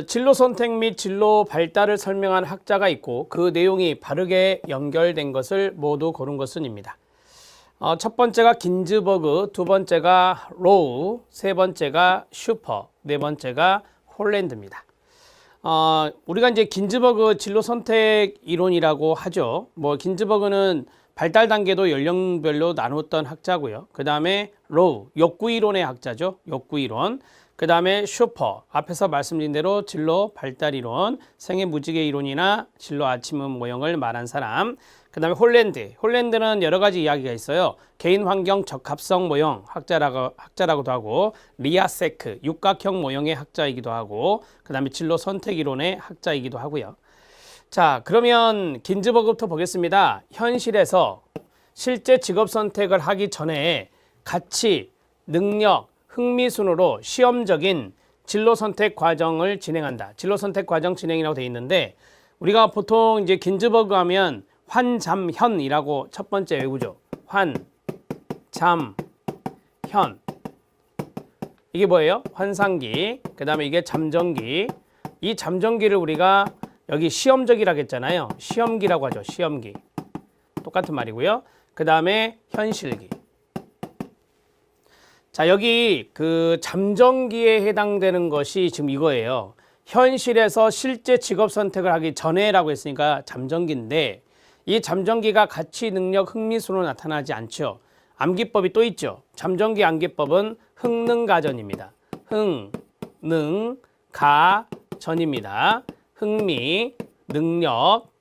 진로 선택 및 진로 발달을 설명한 학자가 있고 그 내용이 바르게 연결된 것을 모두 고른 것은입니다. 첫 번째가 긴즈버그, 두 번째가 로우, 세 번째가 슈퍼, 네 번째가 홀랜드입니다. 우리가 이제 긴즈버그 진로 선택 이론이라고 하죠. 긴즈버그는 발달 단계도 연령별로 나눴던 학자고요. 그 다음에 로우, 욕구 이론의 학자죠. 욕구 이론. 그 다음에 슈퍼, 앞에서 말씀드린 대로 진로 발달 이론, 생애 무지개 이론이나 진로 아침은 모형을 말한 사람. 그 다음에 홀랜드는 여러 가지 이야기가 있어요. 개인 환경 적합성 모형 학자라고도 하고, 리아세크, 육각형 모형의 학자이기도 하고, 그 다음에 진로 선택 이론의 학자이기도 하고요. 자, 그러면 긴즈버그부터 보겠습니다. 현실에서 실제 직업 선택을 하기 전에 가치, 능력, 흥미 순으로 시험적인 진로 선택 과정을 진행한다. 진로 선택 과정 진행이라고 되어 있는데, 우리가 보통 이제 긴즈버그 하면 환잠현이라고 첫 번째 외우죠. 환잠현. 이게 뭐예요? 환상기. 그 다음에 이게 잠정기. 이 잠정기를 우리가 여기 시험적이라고 했잖아요. 시험기라고 하죠. 시험기. 똑같은 말이고요. 그 다음에 현실기. 자, 여기 그 잠정기에 해당되는 것이 지금 이거예요. 현실에서 실제 직업 선택을 하기 전에라고 했으니까 잠정기인데, 이 잠정기가 가치, 능력, 흥미순으로 나타나지 않죠. 암기법이 또 있죠. 잠정기 암기법은 흥능가전입니다. 흥능가전입니다. 흥미, 능력,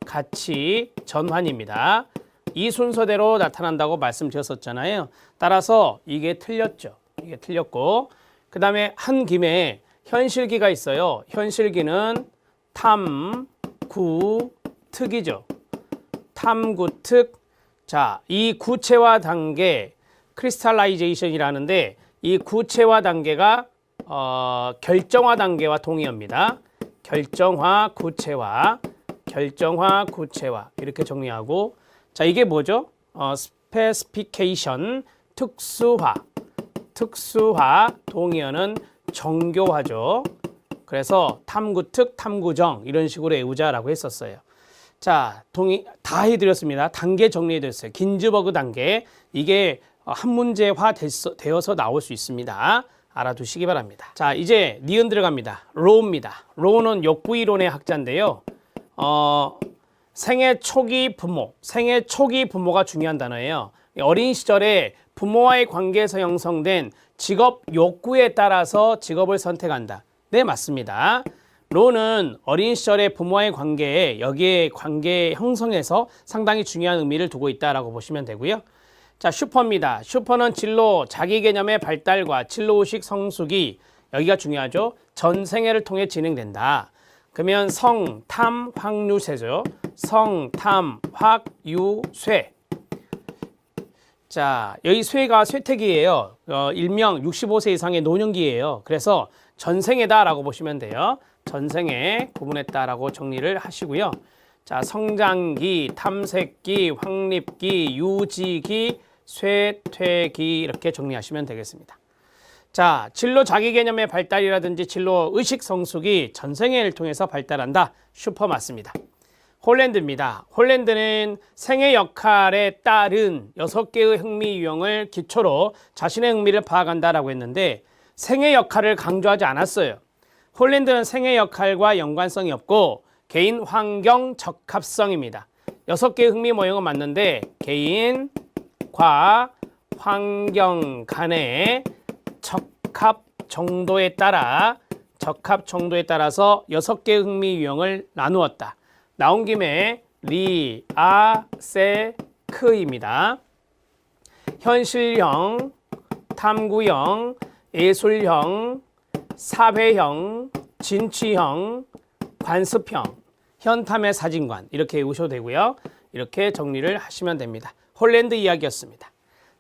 가치, 전환입니다. 이 순서대로 나타난다고 말씀드렸었잖아요. 따라서 이게 틀렸죠. 이게 틀렸고, 그 다음에 한 김에 현실기가 있어요. 현실기는 탐, 구, 특이죠. 탐구특. 자, 이 구체화 단계, 크리스탈라이제이션이라는데, 이 구체화 단계가 결정화 단계와 동의합니다. 결정화, 구체화, 결정화, 구체화 이렇게 정리하고, 자, 이게 뭐죠? 스페시피케이션, 특수화, 동의어는 정교화죠. 그래서 탐구특, 탐구정 이런 식으로 외우자라고 했었어요. 자, 동의 다 해드렸습니다. 단계 정리해드렸어요. 긴즈버그 단계. 이게 한 문제화 되어서 나올 수 있습니다. 알아두시기 바랍니다. 자, 이제 니은 들어갑니다. 로우입니다. 로우는 욕구 이론의 학자인데요. 생애 초기 부모가 중요한 단어예요. 어린 시절에 부모와의 관계에서 형성된 직업 욕구에 따라서 직업을 선택한다. 네, 맞습니다. 로는 어린 시절의 부모와의 관계에 여기에 관계 형성에서 상당히 중요한 의미를 두고 있다라고 보시면 되고요. 자, 슈퍼입니다. 슈퍼는 진로, 자기 개념의 발달과 진로의식 성숙이 여기가 중요하죠. 전 생애를 통해 진행된다. 그러면 성, 탐, 확, 유쇠죠. 성, 탐, 확, 유, 쇠. 자, 여기 쇠가 쇠퇴기예요. 일명 65세 이상의 노년기예요. 그래서 전생애다라고 보시면 돼요. 전생에 구분했다라고 정리를 하시고요. 자, 성장기, 탐색기, 확립기, 유지기, 쇠퇴기 이렇게 정리하시면 되겠습니다. 자, 진로 자기 개념의 발달이라든지 진로 의식 성숙이 전생애를 통해서 발달한다. 슈퍼 맞습니다. 홀랜드입니다. 홀랜드는 생애 역할에 따른 6개의 흥미 유형을 기초로 자신의 흥미를 파악한다라고 했는데 생애 역할을 강조하지 않았어요. 홀랜드는 생애 역할과 연관성이 없고 개인 환경 적합성입니다. 6개의 흥미 모형은 맞는데 개인과 환경 간의 적합 정도에 따라서 6개의 흥미 유형을 나누었다. 나온 김에 리아세크입니다. 현실형, 탐구형, 예술형, 사회형, 진취형, 관습형, 현탐의 사진관 이렇게 외우셔도 되고요. 이렇게 정리를 하시면 됩니다. 홀랜드 이야기였습니다.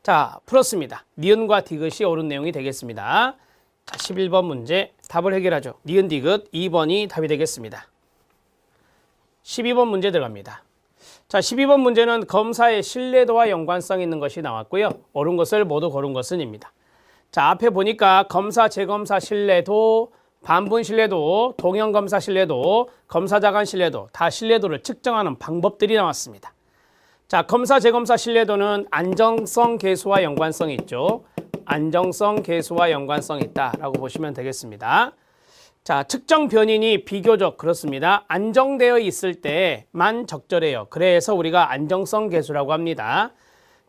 자, 풀었습니다. 니은과 디귿이 옳은 내용이 되겠습니다. 자, 11번 문제 답을 해결하죠. 니은 디귿 2번이 답이 되겠습니다. 12번 문제 들어갑니다. 자, 12번 문제는 검사의 신뢰도와 연관성 있는 것이 나왔고요. 옳은 것을 모두 고른 것은입니다. 자, 앞에 보니까 검사, 재검사 신뢰도, 반분 신뢰도, 동형 검사 신뢰도, 검사자간 신뢰도 다 신뢰도를 측정하는 방법들이 나왔습니다. 자, 검사 재검사 신뢰도는 안정성 계수와 연관성이 있죠. 안정성 계수와 연관성이 있다라고 보시면 되겠습니다. 자, 측정 변인이 비교적 그렇습니다. 안정되어 있을 때만 적절해요. 그래서 우리가 안정성 계수라고 합니다.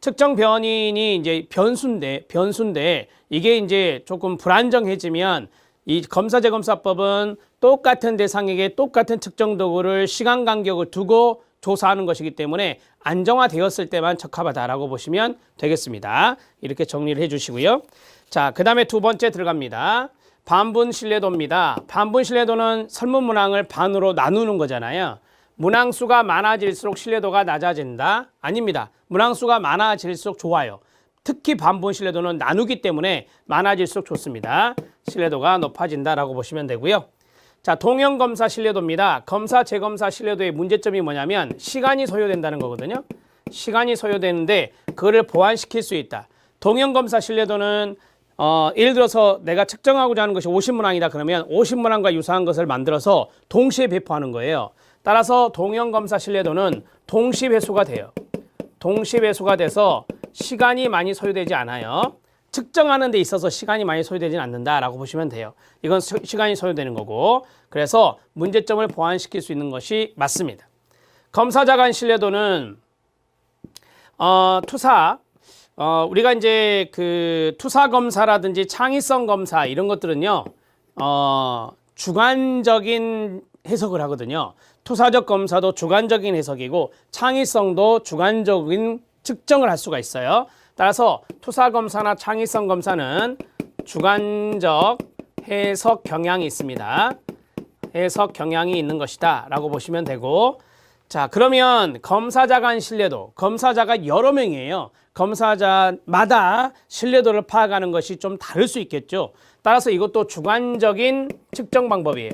측정 변인이 이제 변수인데 이게 이제 조금 불안정해지면 이 검사 재검사법은 똑같은 대상에게 똑같은 측정 도구를 시간 간격을 두고 조사하는 것이기 때문에 안정화되었을 때만 적합하다라고 보시면 되겠습니다. 이렇게 정리를 해 주시고요. 자, 그 다음에 두 번째 들어갑니다. 반분 신뢰도입니다. 반분 신뢰도는 설문 문항을 반으로 나누는 거잖아요. 문항수가 많아질수록 신뢰도가 낮아진다? 아닙니다. 문항수가 많아질수록 좋아요. 특히 반분 신뢰도는 나누기 때문에 많아질수록 좋습니다. 신뢰도가 높아진다라고 보시면 되고요. 자, 동형 검사 신뢰도입니다. 검사 재검사 신뢰도의 문제점이 뭐냐면 시간이 소요된다는 거거든요. 시간이 소요되는데 그거를 보완시킬 수 있다. 동형 검사 신뢰도는 예를 들어서 내가 측정하고자 하는 것이 50문항이다 그러면 50문항과 유사한 것을 만들어서 동시에 배포하는 거예요. 따라서 동형 검사 신뢰도는 동시 배수가 돼요. 동시 배수가 돼서 시간이 많이 소요되지 않아요. 측정하는 데 있어서 시간이 많이 소요되지는 않는다라고 보시면 돼요. 이건 시간이 소요되는 거고, 그래서 문제점을 보완시킬 수 있는 것이 맞습니다. 검사자간 신뢰도는 우리가 이제 그 투사 검사라든지 창의성 검사 이런 것들은요, 주관적인 해석을 하거든요. 투사적 검사도 주관적인 해석이고 창의성도 주관적인 측정을 할 수가 있어요. 따라서 투사 검사나 창의성 검사는 주관적 해석 경향이 있습니다. 해석 경향이 있는 것이다 라고 보시면 되고, 자, 그러면 검사자간 신뢰도, 검사자가 여러 명이에요. 검사자마다 신뢰도를 파악하는 것이 좀 다를 수 있겠죠. 따라서 이것도 주관적인 측정 방법이에요.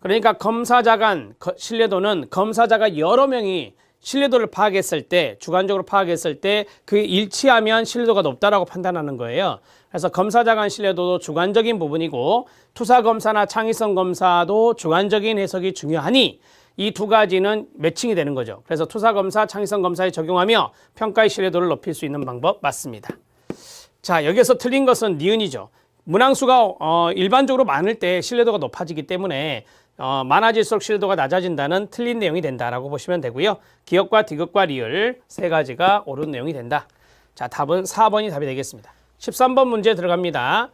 그러니까 검사자간 신뢰도는 검사자가 여러 명이 신뢰도를 파악했을 때, 주관적으로 파악했을 때 그 일치하면 신뢰도가 높다라고 판단하는 거예요. 그래서 검사자간 신뢰도도 주관적인 부분이고 투사검사나 창의성 검사도 주관적인 해석이 중요하니 이 두 가지는 매칭이 되는 거죠. 그래서 투사검사, 창의성 검사에 적용하며 평가의 신뢰도를 높일 수 있는 방법 맞습니다. 자, 여기서 틀린 것은 니은이죠. 문항수가 일반적으로 많을 때 신뢰도가 높아지기 때문에 많아질수록 신뢰도가 낮아진다는 틀린 내용이 된다라고 보시면 되고요. 기역과 디귿과 리을 세 가지가 옳은 내용이 된다. 자, 답은 4번이 답이 되겠습니다. 13번 문제 들어갑니다.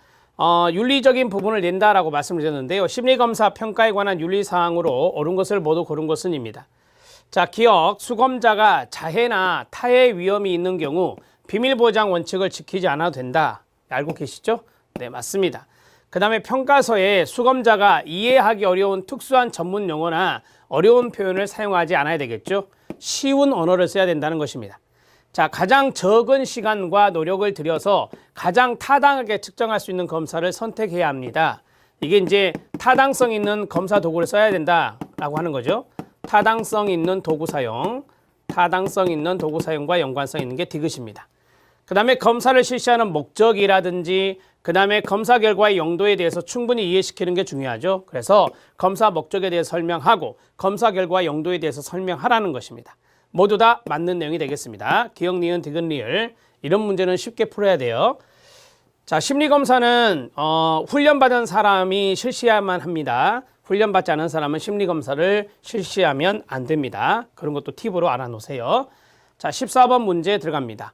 윤리적인 부분을 낸다라고 말씀을 드렸는데요. 심리검사 평가에 관한 윤리사항으로 옳은 것을 모두 고른 것은입니다. 자, 기억, 수검자가 자해나 타해 위험이 있는 경우 비밀보장 원칙을 지키지 않아도 된다. 알고 계시죠? 네, 맞습니다. 그 다음에 평가서에 수검자가 이해하기 어려운 특수한 전문 용어나 어려운 표현을 사용하지 않아야 되겠죠. 쉬운 언어를 써야 된다는 것입니다. 자, 가장 적은 시간과 노력을 들여서 가장 타당하게 측정할 수 있는 검사를 선택해야 합니다. 이게 이제 타당성 있는 검사 도구를 써야 된다라고 하는 거죠. 타당성 있는 도구 사용, 타당성 있는 도구 사용과 연관성 있는 게 디귿입니다. 그 다음에 검사를 실시하는 목적이라든지 그 다음에 검사 결과의 용도에 대해서 충분히 이해시키는 게 중요하죠. 그래서 검사 목적에 대해서 설명하고 검사 결과 용도에 대해서 설명하라는 것입니다. 모두 다 맞는 내용이 되겠습니다. 기억, 니은, 디귿, 리을 이런 문제는 쉽게 풀어야 돼요. 자, 심리검사는 훈련받은 사람이 실시해야만 합니다. 훈련받지 않은 사람은 심리검사를 실시하면 안 됩니다. 그런 것도 팁으로 알아놓으세요. 자, 14번 문제 들어갑니다.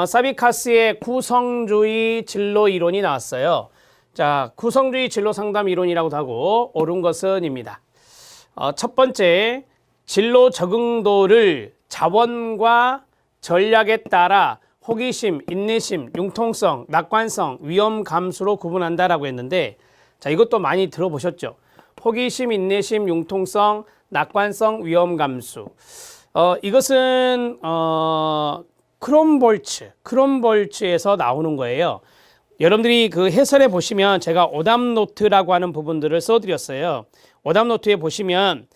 사비카스의 구성주의 진로 이론이 나왔어요. 자, 구성주의 진로 상담 이론이라고도 하고 옳은 것은입니다. 첫 번째, 진로 적응도를 자원과 전략에 따라 호기심, 인내심, 융통성, 낙관성, 위험 감수로 구분한다라고 했는데, 자, 이것도 많이 들어보셨죠? 호기심, 인내심, 융통성, 낙관성, 위험 감수. 이것은 크롬볼츠에서 나오는 거예요. 여러분들이 그 해설에 보시면 제가 오답노트라고 하는 부분들을 써드렸어요. 오답노트에 보시면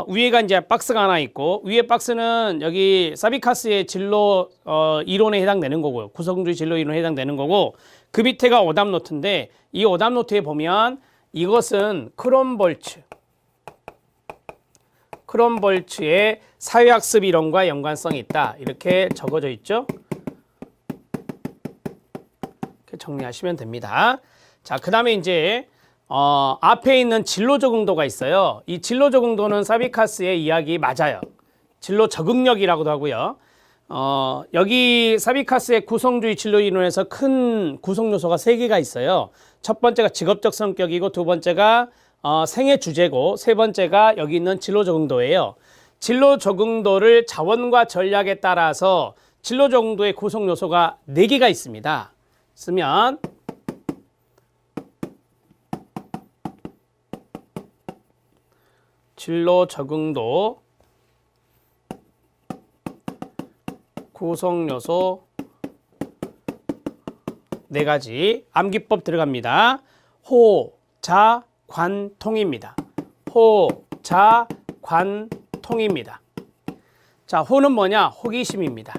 위에가 이제 박스가 하나 있고, 위에 박스는 여기 사비카스의 진로 이론에 해당되는 거고요. 구성주의 진로 이론에 해당되는 거고, 그 밑에가 오답 노트인데 이 오답 노트에 보면 이것은 크롬볼츠의 사회학습 이론과 연관성이 있다. 이렇게 적어져 있죠. 이렇게 정리하시면 됩니다. 자, 그 다음에 이제 앞에 있는 진로 적응도가 있어요. 이 진로 적응도는 사비카스의 이야기 맞아요. 진로 적응력이라고도 하고요. 여기 사비카스의 구성주의 진로 이론에서 큰 구성 요소가 3개가 있어요. 첫 번째가 직업적 성격이고 두 번째가 생애 주제고 세 번째가 여기 있는 진로 적응도예요. 진로 적응도를 자원과 전략에 따라서 진로 적응도의 구성 요소가 4개가 있습니다. 쓰면 진로 적응도 구성 요소 4가지 암기법 들어갑니다. 호, 자, 관, 통입니다. 호, 자, 관, 통입니다. 자, 호는 뭐냐? 호기심입니다.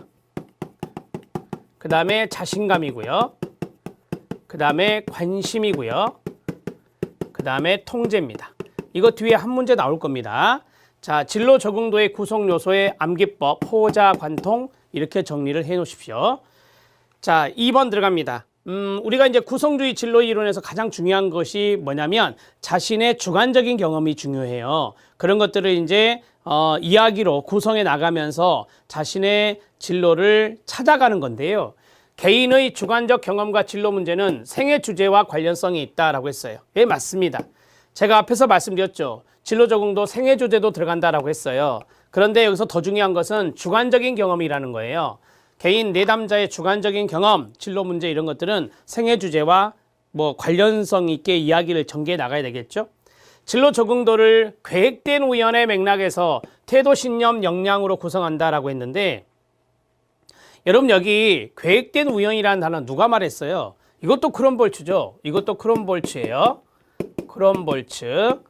그 다음에 자신감이고요. 그 다음에 관심이고요. 그 다음에 통제입니다. 이거 뒤에 한 문제 나올 겁니다. 자, 진로 적응도의 구성 요소의 암기법, 호, 자, 관, 통 이렇게 정리를 해 놓으십시오. 자, 2번 들어갑니다. 우리가 이제 구성주의 진로 이론에서 가장 중요한 것이 뭐냐면 자신의 주관적인 경험이 중요해요. 그런 것들을 이제 이야기로 구성해 나가면서 자신의 진로를 찾아가는 건데요. 개인의 주관적 경험과 진로 문제는 생애 주제와 관련성이 있다라고 했어요. 예, 맞습니다. 제가 앞에서 말씀드렸죠. 진로 적응도 생애 주제도 들어간다라고 했어요. 그런데 여기서 더 중요한 것은 주관적인 경험이라는 거예요. 개인 내담자의 주관적인 경험, 진로 문제 이런 것들은 생애 주제와 관련성 있게 이야기를 전개해 나가야 되겠죠. 진로 적응도를 계획된 우연의 맥락에서 태도, 신념, 역량으로 구성한다라고 했는데 여러분 여기 계획된 우연이라는 단어 누가 말했어요? 이것도 크롬볼츠죠. 이것도 크롬볼츠예요. 크롬볼츠.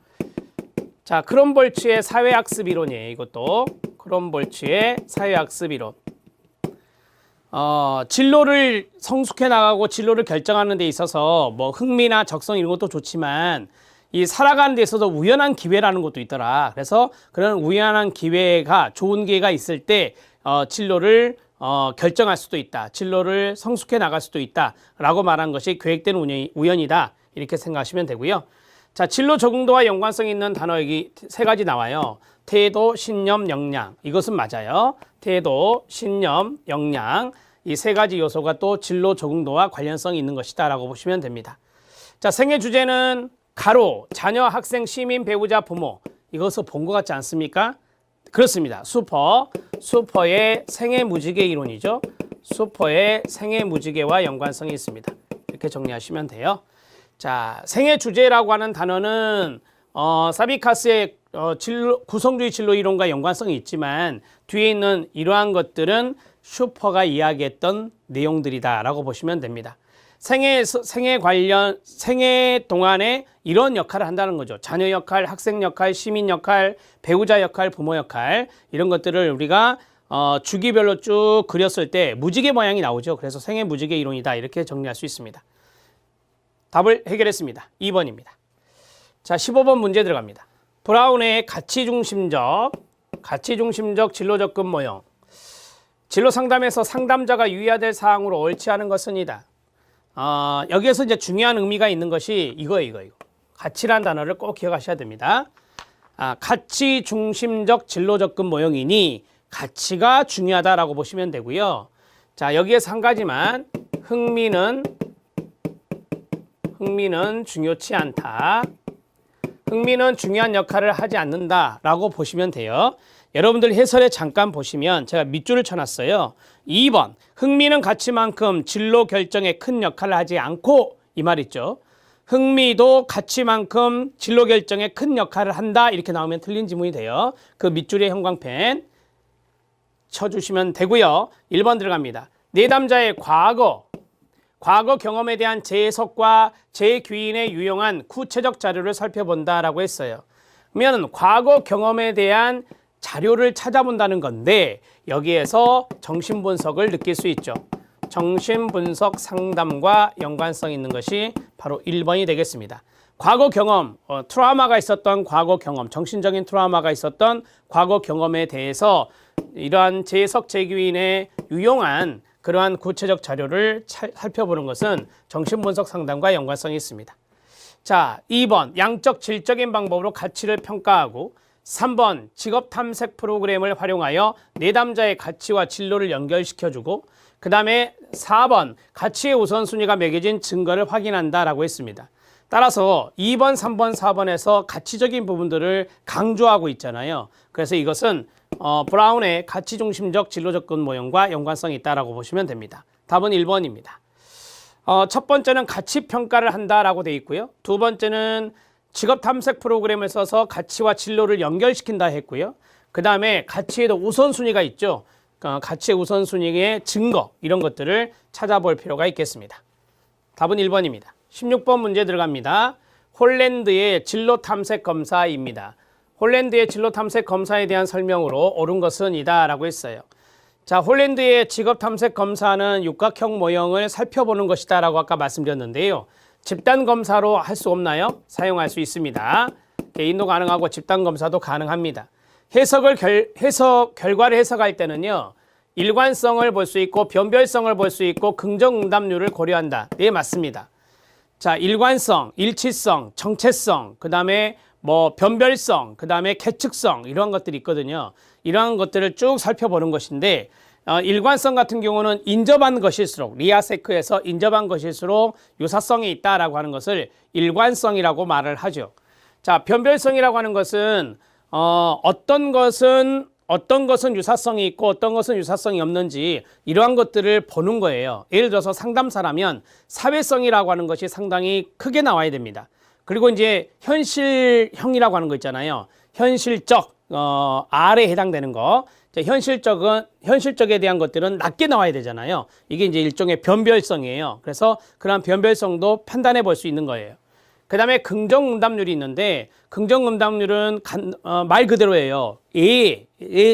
자, 크롬볼츠의 사회학습 이론이에요. 이것도 크롬볼츠의 사회학습 이론. 진로를 성숙해 나가고 진로를 결정하는 데 있어서 흥미나 적성 이런 것도 좋지만 이 살아가는 데 있어서 우연한 기회라는 것도 있더라. 그래서 그런 우연한 기회가 좋은 기회가 있을 때 진로를 결정할 수도 있다. 진로를 성숙해 나갈 수도 있다. 라고 말한 것이 계획된 우연이다. 이렇게 생각하시면 되고요. 자, 진로 적응도와 연관성 있는 단어 여기 3가지 나와요. 태도, 신념, 역량. 이것은 맞아요. 태도, 신념, 역량. 이 3가지 요소가 또 진로 적응도와 관련성이 있는 것이다 라고 보시면 됩니다. 자, 생애 주제는 가로, 자녀, 학생, 시민, 배우자, 부모. 이것을 본 것 같지 않습니까? 그렇습니다. 슈퍼의 생애 무지개 이론이죠. 슈퍼의 생애 무지개와 연관성이 있습니다. 이렇게 정리하시면 돼요. 자, 생애 주제라고 하는 단어는 사비카스의 구성주의 진로 이론과 연관성이 있지만 뒤에 있는 이러한 것들은 슈퍼가 이야기했던 내용들이다라고 보시면 됩니다. 생애 동안에 이런 역할을 한다는 거죠. 자녀 역할, 학생 역할, 시민 역할, 배우자 역할, 부모 역할 이런 것들을 우리가 주기별로 쭉 그렸을 때 무지개 모양이 나오죠. 그래서 생애 무지개 이론이다 이렇게 정리할 수 있습니다. 답을 해결했습니다. 2번입니다. 자, 15번 문제 들어갑니다. 브라운의 가치중심적 진로 접근 모형. 진로 상담에서 상담자가 유의해야 될 사항으로 옳지 않은 것은이다. 여기에서 이제 중요한 의미가 있는 것이 이거. 가치란 단어를 꼭 기억하셔야 됩니다. 가치 중심적 진로 접근 모형이니 가치가 중요하다라고 보시면 되고요. 자, 여기에서 한 가지만 흥미는 중요치 않다. 흥미는 중요한 역할을 하지 않는다라고 보시면 돼요. 여러분들 해설에 잠깐 보시면 제가 밑줄을 쳐놨어요. 2번 흥미는 가치만큼 진로 결정에 큰 역할을 하지 않고 이 말 있죠. 흥미도 가치만큼 진로 결정에 큰 역할을 한다 이렇게 나오면 틀린 지문이 돼요. 그 밑줄에 형광펜 쳐주시면 되고요. 1번 들어갑니다. 내담자의 과거 경험에 대한 재해석과 재귀인에 유용한 구체적 자료를 살펴본다라고 했어요. 그러면 과거 경험에 대한 자료를 찾아본다는 건데 여기에서 정신분석을 느낄 수 있죠. 정신분석 상담과 연관성 있는 것이 바로 1번이 되겠습니다. 과거 경험, 트라우마가 있었던 과거 경험, 정신적인 트라우마가 있었던 과거 경험에 대해서 이러한 재석재규인의 유용한 그러한 구체적 자료를 살펴보는 것은 정신분석 상담과 연관성이 있습니다. 자, 2번 양적 질적인 방법으로 가치를 평가하고 3번 직업 탐색 프로그램을 활용하여 내담자의 가치와 진로를 연결시켜주고 그 다음에 4번 가치의 우선순위가 매겨진 증거를 확인한다라고 했습니다. 따라서 2번, 3번, 4번에서 가치적인 부분들을 강조하고 있잖아요. 그래서 이것은 브라운의 가치중심적 진로 접근 모형과 연관성이 있다라고 보시면 됩니다. 답은 1번입니다. 첫 번째는 가치 평가를 한다라고 되어 있고요. 두 번째는 직업 탐색 프로그램을 써서 가치와 진로를 연결시킨다 했고요. 그 다음에 가치에도 우선순위가 있죠. 가치의 우선순위의 증거 이런 것들을 찾아볼 필요가 있겠습니다. 답은 1번입니다. 16번 문제 들어갑니다. 홀랜드의 진로 탐색 검사입니다. 홀랜드의 진로 탐색 검사에 대한 설명으로 옳은 것은 이다라고 했어요. 자, 홀랜드의 직업 탐색 검사는 육각형 모형을 살펴보는 것이다 라고 아까 말씀드렸는데요. 집단 검사로 할 수 없나요? 사용할 수 있습니다. 개인도 가능하고 집단 검사도 가능합니다. 결과를 해석할 때는요. 일관성을 볼 수 있고 변별성을 볼 수 있고 긍정응답률을 고려한다. 네, 맞습니다. 자, 일관성, 일치성, 정체성, 그 다음에 변별성, 그 다음에 계측성 이런 것들이 있거든요. 이러한 것들을 쭉 살펴보는 것인데 일관성 같은 경우는 인접한 것일수록 리아세크에서 인접한 것일수록 유사성이 있다라고 하는 것을 일관성이라고 말을 하죠. 자, 변별성이라고 하는 것은 어떤 것은 유사성이 있고 어떤 것은 유사성이 없는지 이러한 것들을 보는 거예요. 예를 들어서 상담사라면 사회성이라고 하는 것이 상당히 크게 나와야 됩니다. 그리고 이제 현실형이라고 하는 거 있잖아요. 현실적, R에 해당되는 거. 현실적에 대한 것들은 낮게 나와야 되잖아요. 이게 이제 일종의 변별성이에요. 그래서 그런 변별성도 판단해 볼 수 있는 거예요. 그 다음에 긍정응답률이 있는데 긍정응답률은 말 그대로예요. 에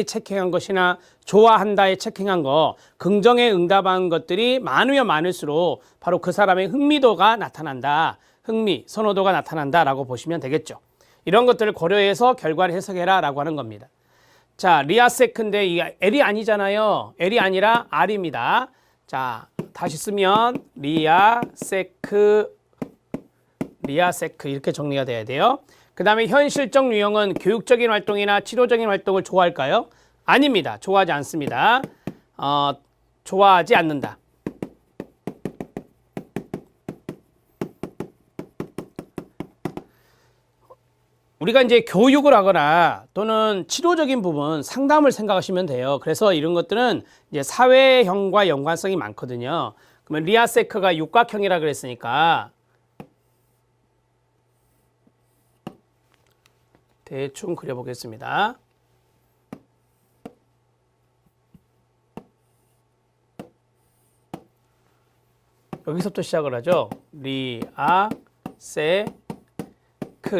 체킹한 것이나 좋아한다에 체킹한 거 긍정에 응답한 것들이 많으면 많을수록 바로 그 사람의 흥미도가 나타난다. 선호도가 나타난다라고 보시면 되겠죠. 이런 것들을 고려해서 결과를 해석해라 라고 하는 겁니다. 자, 리아세크인데 이 L이 아니잖아요. L이 아니라 R입니다. 자, 다시 쓰면 리아세크 이렇게 정리가 돼야 돼요. 그 다음에 현실적 유형은 교육적인 활동이나 치료적인 활동을 좋아할까요? 아닙니다. 좋아하지 않습니다. 좋아하지 않는다. 우리가 이제 교육을 하거나 또는 치료적인 부분, 상담을 생각하시면 돼요. 그래서 이런 것들은 이제 사회형과 연관성이 많거든요. 그러면 리아세크가 육각형이라 그랬으니까 대충 그려보겠습니다. 여기서부터 시작을 하죠. 리아세크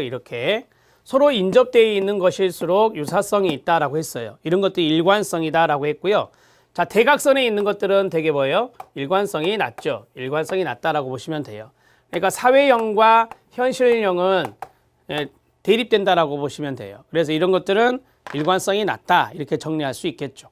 이렇게 서로 인접되어 있는 것일수록 유사성이 있다라고 했어요. 이런 것들이 일관성이다라고 했고요. 자, 대각선에 있는 것들은 되게 뭐예요? 일관성이 낮죠. 일관성이 낮다라고 보시면 돼요. 그러니까 사회형과 현실형은 대립된다라고 보시면 돼요. 그래서 이런 것들은 일관성이 낮다 이렇게 정리할 수 있겠죠.